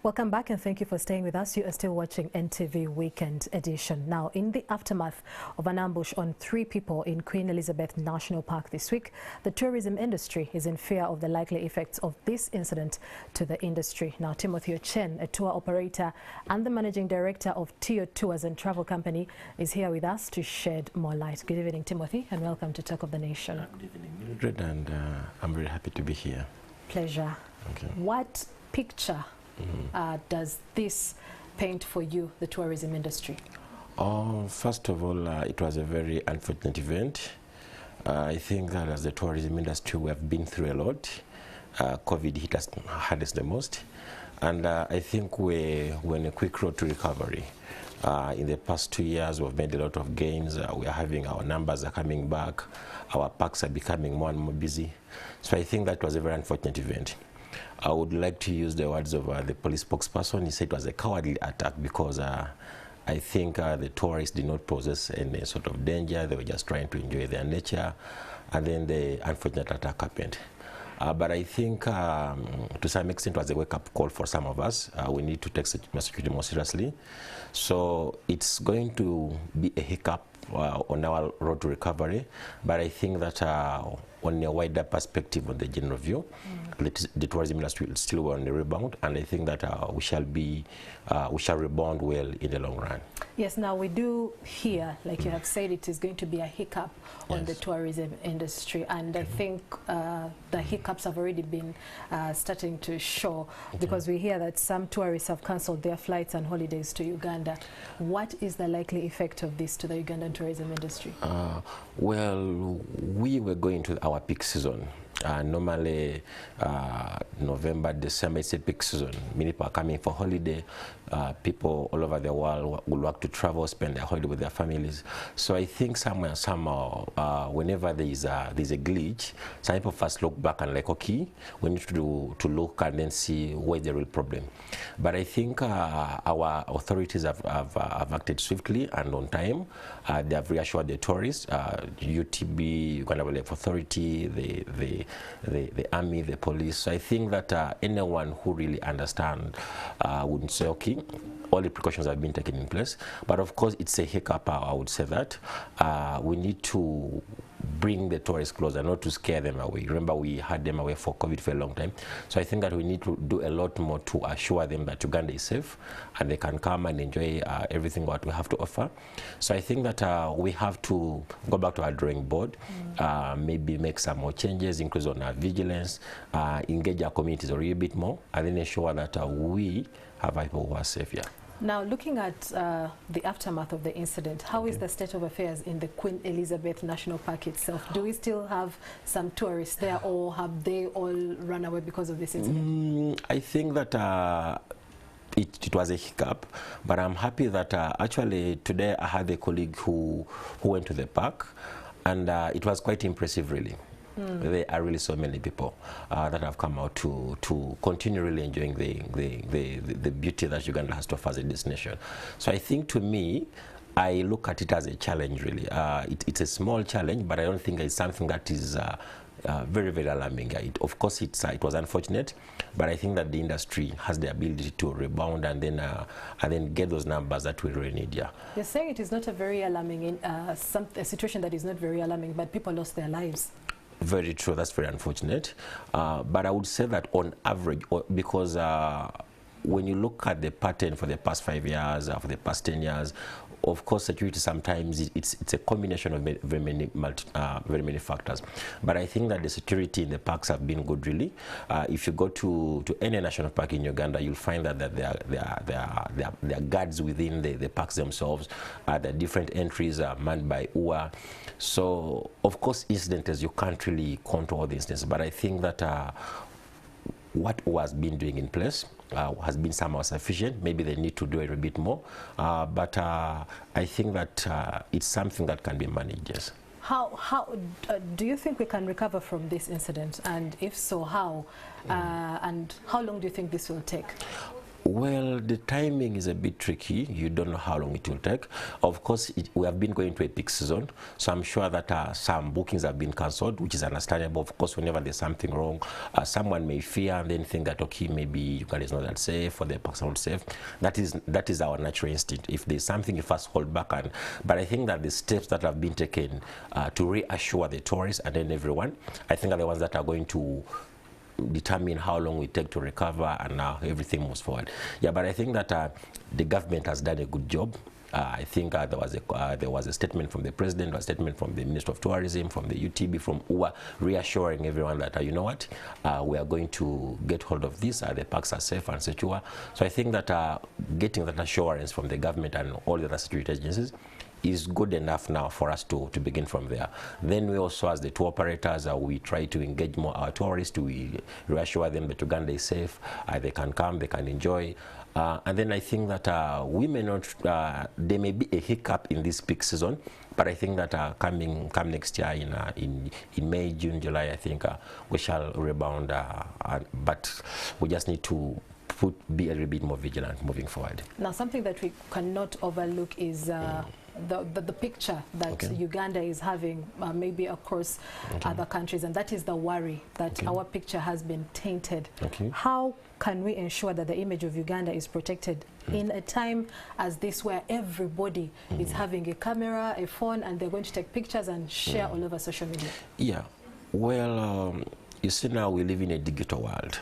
Welcome back and thank you for staying with us. You are still watching NTV Weekend Edition. Now, in the aftermath of an ambush on 3 people in Queen Elizabeth National Park this week, the tourism industry is in fear of the likely effects of this incident to the industry. Now, Timothy Ochen, a tour operator and the managing director of Tio Tours and Travel Company, is here with us to shed more light. Good evening, Timothy, and welcome to Talk of the Nation. Good evening, Mildred, and I'm very happy to be here. Pleasure. Okay. What picture does this paint for you, the tourism industry? First of all, it was a very unfortunate event. I think that as the tourism industry, we have been through a lot. COVID hit us hardest the most. And I think we're on a quick road to recovery. In the past 2 years, we've made a lot of gains. We are having our numbers are coming back. Our parks are becoming more and more busy. So I think that was a very unfortunate event. I would like to use the words of the police spokesperson. He said it was a cowardly attack because I think the tourists did not pose any sort of danger. They were just trying to enjoy their nature. And then the unfortunate attack happened. But I think to some extent it was a wake-up call for some of us. We need to take security more seriously. So it's going to be a hiccup on our road to recovery. But I think that on a wider perspective, on the general view, the tourism industry is still on the rebound, and I think that we shall rebound well in the long run. Yes, now we do hear, like you have said, it is going to be a hiccup on the tourism industry, and I think the hiccups have already been starting to show, because we hear that some tourists have cancelled their flights and holidays to Uganda. What is the likely effect of this to the Ugandan tourism industry? Well, we were going to our peak season. Normally, November, December, it's a peak season. Many people are coming for holiday. People all over the world will work to travel, spend their holiday with their families. So I think somehow, whenever there's a glitch, some people first look back and like, okay, we need to look and then see where's the real problem. But I think our authorities have acted swiftly and on time. They have reassured the tourists, UTB, Uganda Wildlife Authority, the army, the police. So I think that anyone who really understands would say, okay, all the precautions have been taken in place. But of course, it's a hiccup, I would say that. We need to bring the tourists closer, not to scare them away. Remember, we had them away for COVID for a long time. So I think that we need to do a lot more to assure them that Uganda is safe and they can come and enjoy everything what we have to offer. So I think that we have to go back to our drawing board, maybe make some more changes, increase on our vigilance, engage our communities a little bit more, and then ensure that we have people who are safe here. Now, looking at the aftermath of the incident, how is the state of affairs in the Queen Elizabeth National Park itself? Do we still have some tourists there, or have they all run away because of this incident? I think that it was a hiccup, but I'm happy that actually today I had a colleague who went to the park, and it was quite impressive, really. There are really so many people that have come out to continue really enjoying the beauty that Uganda has to offer as a destination. So I think, to me, I look at it as a challenge, really. It's a small challenge, but I don't think it's something that is very, very alarming. Of course, it was unfortunate, but I think that the industry has the ability to rebound and then get those numbers that we really need. Yeah. You're saying it is not a very alarming, a situation that is not very alarming, but people lost their lives. Very true. That's very unfortunate. But I would say that on average, because when you look at the pattern for the past 5 years, for the past 10 years, of course, security sometimes it's a combination of very many factors. But I think that the security in the parks have been good, really. If you go to any national park in Uganda, you'll find that there are guards within the parks themselves. The different entries are manned by UA. So, of course, incidents, you can't really control the incidents. But I think that what UA has been doing in place has been somehow sufficient. Maybe they need to do a little bit more. But I think that it's something that can be managed, yes. How do you think we can recover from this incident? And if so, how? And how long do you think this will take? Well, the timing is a bit tricky. You don't know how long it will take. Of course, we have been going to a peak season, so I'm sure that some bookings have been cancelled, which is understandable. Of course, whenever there's something wrong, someone may fear and then think that, okay, maybe Uganda is not that safe or the parks are not safe. That is our natural instinct. If there's something, you first hold back. But I think that the steps that have been taken to reassure the tourists and then everyone, I think are the ones that are going to determine how long we take to recover and now everything moves forward. Yeah, but I think that the government has done a good job. I think there was a statement from the president, a statement from the Minister of Tourism, from the UTB, from UWA, reassuring everyone that, you know what, we are going to get hold of this, the parks are safe and secure. So I think that getting that assurance from the government and all the other security agencies is good enough now for us to begin from there. Then we also, as the tour operators, we try to engage more our tourists, we reassure them that Uganda is safe, they can come, they can enjoy. And then I think that we may not, there may be a hiccup in this peak season, but I think that come next year in May, June, July, I think we shall rebound. But we just need to be a little bit more vigilant moving forward. Now, something that we cannot overlook is the picture that Uganda is having maybe across other countries, and that is the worry that our picture has been tainted. How can we ensure that the image of Uganda is protected in a time as this, where everybody is having a camera, a phone, and they're going to take pictures and share all over social media? Yeah, well, you see, now we live in a digital world.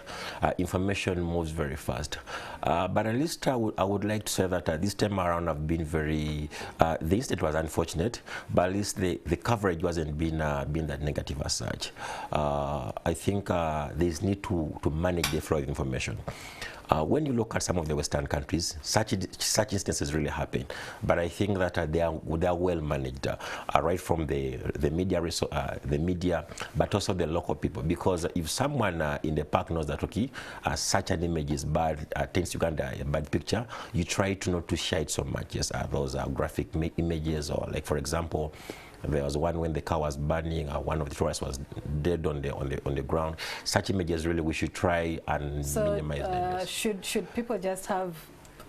Information moves very fast. But at least I would like to say that this time around I've been very, the incident was unfortunate, but at least the coverage wasn't been that negative as such. I think there's need to manage the flow of information. When you look at some of the Western countries, such instances really happen. But I think that they are well managed, right from the media, but also the local people. Because if someone in the park knows that, okay, such an image is bad, taints Uganda a bad picture, you try to not to share it so much. Yes, those graphic images, or like, for example, there was one when the car was burning, one of the tourists was dead on the ground. Such images, really, we should try and minimize them. Should people just have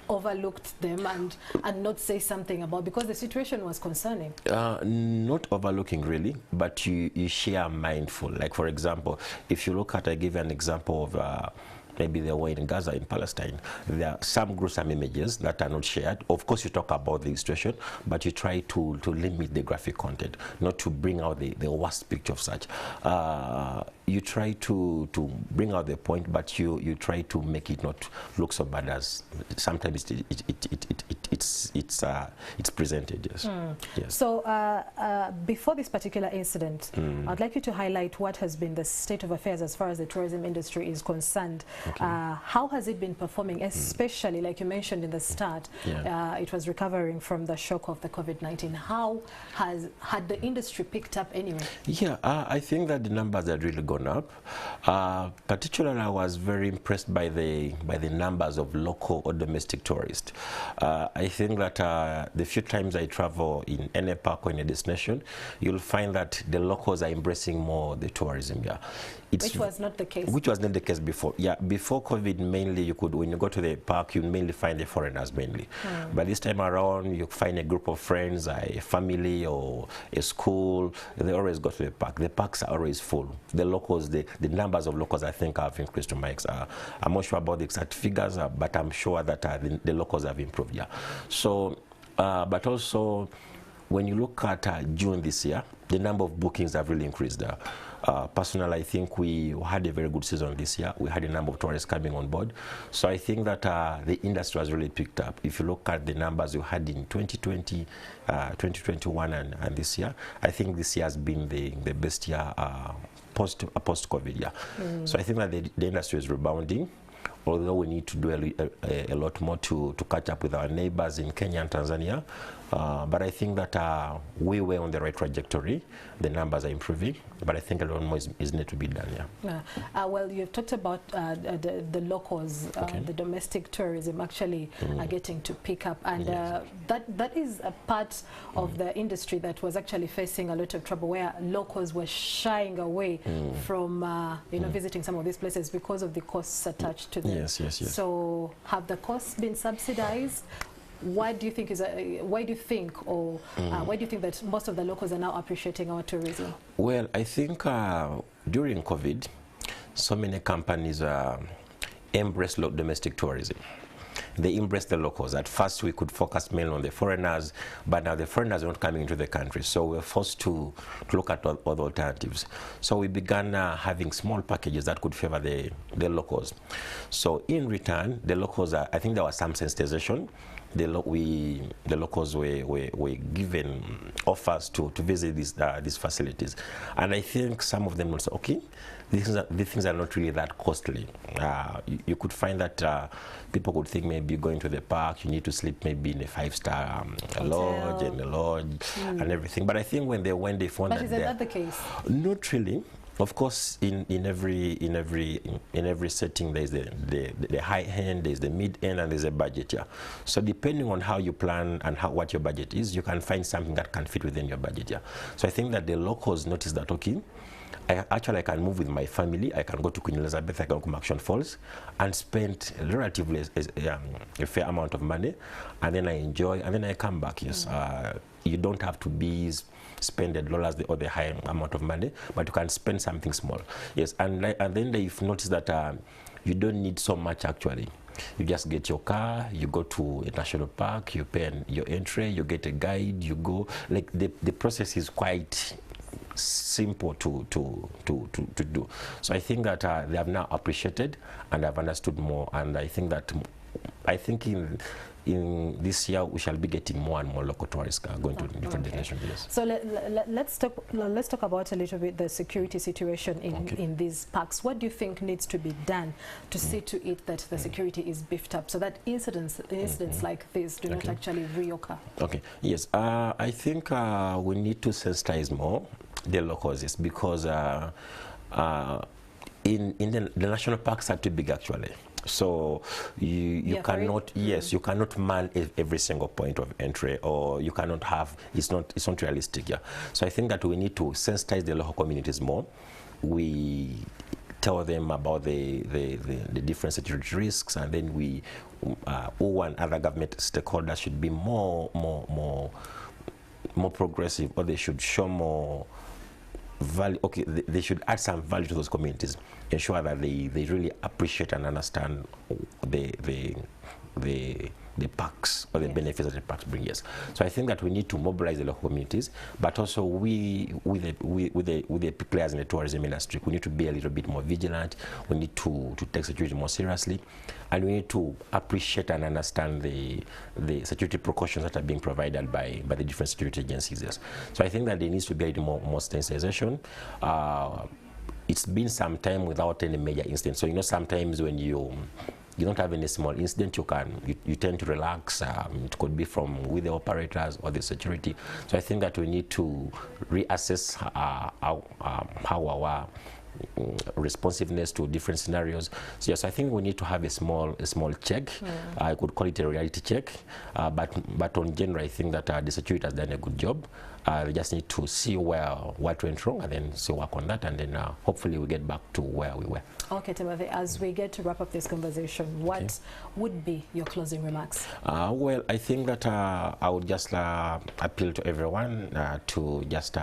overlooked them and not say something about, because the situation was concerning? Not overlooking, really, but you share mindful. Like, for example, if you look at, I give you an example of maybe the war in Gaza, in Palestine, there are some gruesome images that are not shared. Of course, you talk about the situation, but you try to limit the graphic content, not to bring out the worst picture of such. You try to bring out the point, but you try to make it not look so bad as sometimes it's presented. Yes. Yes. So before this particular incident, I'd like you to highlight what has been the state of affairs as far as the tourism industry is concerned. How has it been performing, especially like you mentioned in the start, it was recovering from the shock of the COVID-19. How had the industry picked up anyway? Yeah, I think that the numbers had really gone up. Particularly, I was very impressed by the numbers of local or domestic tourists. I think that the few times I travel in any park or in a destination, you'll find that the locals are embracing more the tourism. Which was not the case. Which was not the case before. Yeah, before COVID, mainly when you go to the park, you mainly find the foreigners mainly. But this time around, you find a group of friends, a family or a school. They always go to the park. The parks are always full. The locals, the numbers of locals, I think, have increased to my extent. I'm not sure about the exact figures, but I'm sure that the locals have improved. Yeah. So, but also, when you look at June this year, the number of bookings have really increased. Personally, I think we had a very good season this year. We had a number of tourists coming on board. So I think that the industry has really picked up. If you look at the numbers you had in 2020, 2021 and this year, I think this year has been the best year post-COVID year. So I think that the industry is rebounding, although we need to do a lot more to catch up with our neighbors in Kenya and Tanzania. But I think that we were on the right trajectory. The numbers are improving, but I think a lot more is need to be done. Yeah. Well, you've talked about the locals, the domestic tourism actually getting to pick up, and that is a part of the industry that was actually facing a lot of trouble, where locals were shying away from visiting some of these places because of the costs attached to them. Yes. So have the costs been subsidized? Why do you think why do you think that most of the locals are now appreciating our tourism? Well, I think during COVID, so many companies embraced domestic tourism. They embraced the locals. At first, we could focus mainly on the foreigners, but now the foreigners are not coming into the country, so we're forced to look at other alternatives. So we began having small packages that could favor the locals. So in return, the locals, I think there was some sensitization. The locals were given offers to visit these facilities, and I think some of them will say, okay, these things are not really that costly. You could find that people could think maybe going to the park, you need to sleep maybe in a 5-star lodge and everything. But I think when they found but is that the case? Not really. Of course, in every setting, there's the high end, there's the mid end, and there's a budget. Yeah. So depending on how you plan and what your budget is, you can find something that can fit within your budget. Yeah. So I think that the locals notice that, okay, I can move with my family. I can go to Queen Elizabeth, I can go to Action Falls, and spend relatively a fair amount of money, and then I enjoy, and then I come back. Yes, you don't have to spend $1 or the high amount of money, but you can spend something small. Yes, and then they've noticed that you don't need so much actually. You just get your car, you go to a national park, you pay your entry, you get a guide, you go. Like the process is quite simple to do. So I think that they have now appreciated and have understood more, and I think in this year we shall be getting more and more local tourists going to different destinations. Yes. So let's talk about a little bit the security situation in these parks. What do you think needs to be done to see to it that the security is beefed up so that incidents like this do not actually reoccur? Okay. Yes. I think we need to sensitize more the locals, yes, because in the national parks are too big actually. So you cannot you cannot man every single point of entry, or you cannot have, it's not realistic. Yeah. So I think that we need to sensitize the local communities more. We tell them about the different security risks, and then we and other government stakeholders should be more progressive, or they should show more value. Okay, they should add some value to those communities, ensure that they really appreciate and understand the parks or the benefits that the parks bring. Yes. So I think that we need to mobilize the local communities, but also with the players in the tourism industry, we need to be a little bit more vigilant. We need to take security more seriously, and we need to appreciate and understand the security precautions that are being provided by the different security agencies. Yes. So I think that there needs to be a little more sensitization. It's been some time without any major incident. So sometimes when you don't have any small incident, you tend to relax. It could be with the operators or the security. So I think that we need to reassess how our responsiveness to different scenarios. So yes, I think we need to have a small check. I could call it a reality check, but on general, I think that the security has done a good job. We just need to see what went wrong, and then work on that, and then hopefully we get back to where we were. Okay, Timothy, as we get to wrap up this conversation, what would be your closing remarks? Well, I think that I would just appeal to everyone to just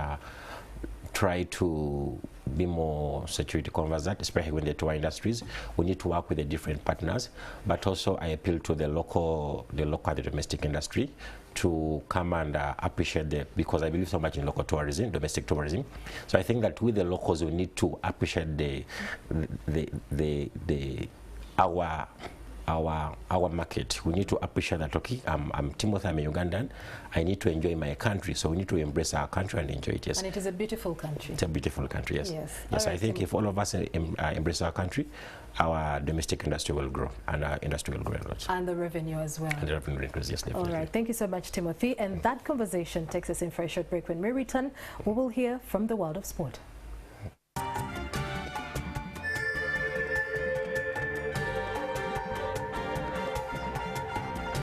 try to be more security conversant, especially when the tour industries. We need to work with the different partners, but also I appeal to the local and the domestic industry to come and appreciate because I believe so much in local tourism, domestic tourism. So I think that with the locals, we need to appreciate our market. We need to appreciate that, okay, I'm Timothy, I'm a Ugandan, I need to enjoy my country, so we need to embrace our country and enjoy it, yes. And it is a beautiful country. It's a beautiful country, yes. Yes, I think if all of us embrace our country, our domestic industry will grow, and our industry will grow a lot. And the revenue as well. And the revenue increase, yes, definitely. All right, thank you so much, Timothy. And that conversation takes us in for a short break. When we return, we will hear from the world of sport.